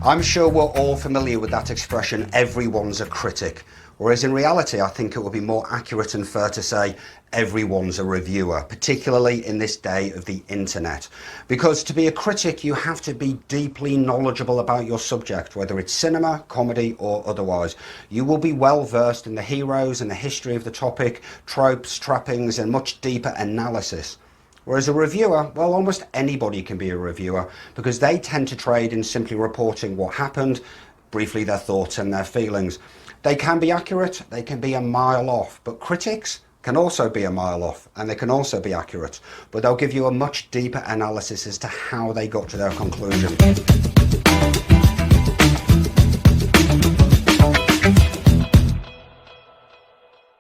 I'm sure we're all familiar with that expression, everyone's a critic. Whereas in reality, I think it would be more accurate and fair to say everyone's a reviewer, particularly in this day of the internet. Because to be a critic, you have to be deeply knowledgeable about your subject, whether it's cinema, comedy, or otherwise. You will be well versed in the heroes and the history of the topic, tropes, trappings, and much deeper analysis. Whereas a reviewer, well, almost anybody can be a reviewer because they tend to trade in simply reporting what happened, briefly their thoughts and their feelings. They can be accurate, they can be a mile off, but critics can also be a mile off and they can also be accurate, but they'll give you a much deeper analysis as to how they got to their conclusion.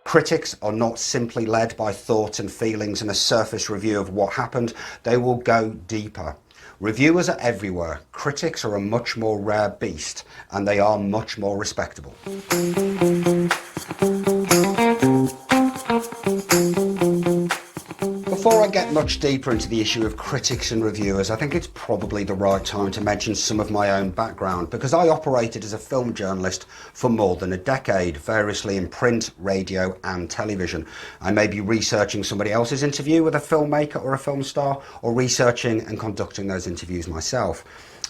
Critics are not simply led by thoughts and feelings and a surface review of what happened, they will go deeper. Reviewers are everywhere, critics are a much more rare beast, and they are much more respectable. Before I get much deeper into the issue of critics and reviewers, I think it's probably the right time to mention some of my own background, because I operated as a film journalist for more than a decade, variously in print, radio and television. I may be researching somebody else's interview with a filmmaker or a film star, or researching and conducting those interviews myself.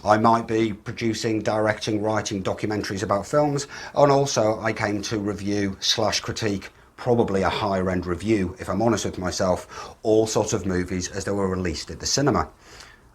I might be producing, directing, writing documentaries about films, and also I came to review / critique, probably a higher end review if I'm honest with myself, all sorts of movies as they were released at the cinema.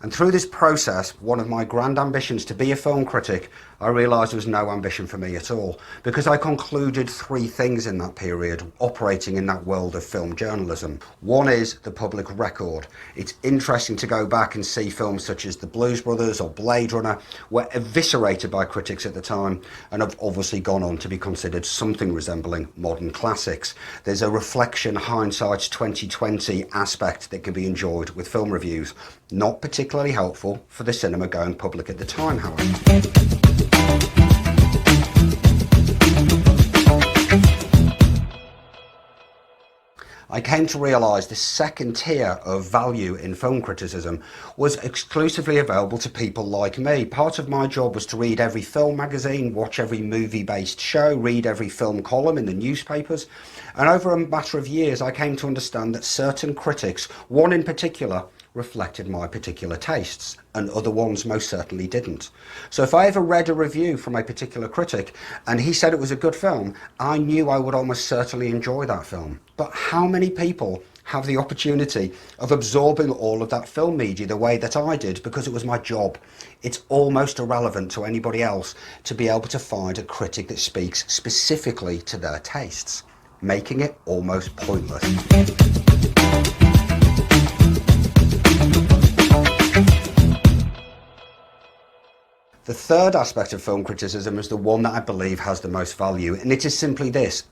And through this process, one of my grand ambitions to be a film critic, I realised there was no ambition for me at all, because I concluded three things in that period, operating in that world of film journalism. One is the public record. It's interesting to go back and see films such as The Blues Brothers or Blade Runner were eviscerated by critics at the time and have obviously gone on to be considered something resembling modern classics. There's a reflection, hindsight's 2020 aspect that can be enjoyed with film reviews. Not particularly helpful for the cinema going public at the time, however. I came to realise the second tier of value in film criticism was exclusively available to people like me. Part of my job was to read every film magazine, watch every movie-based show, read every film column in the newspapers, and over a matter of years I came to understand that certain critics, one in particular, reflected my particular tastes, and other ones most certainly didn't. So if I ever read a review from a particular critic and he said it was a good film, I knew I would almost certainly enjoy that film. But how many people have the opportunity of absorbing all of that film media the way that I did, because it was my job? It's almost irrelevant to anybody else to be able to find a critic that speaks specifically to their tastes, making it almost pointless. The third aspect of film criticism is the one that I believe has the most value, and it is simply this.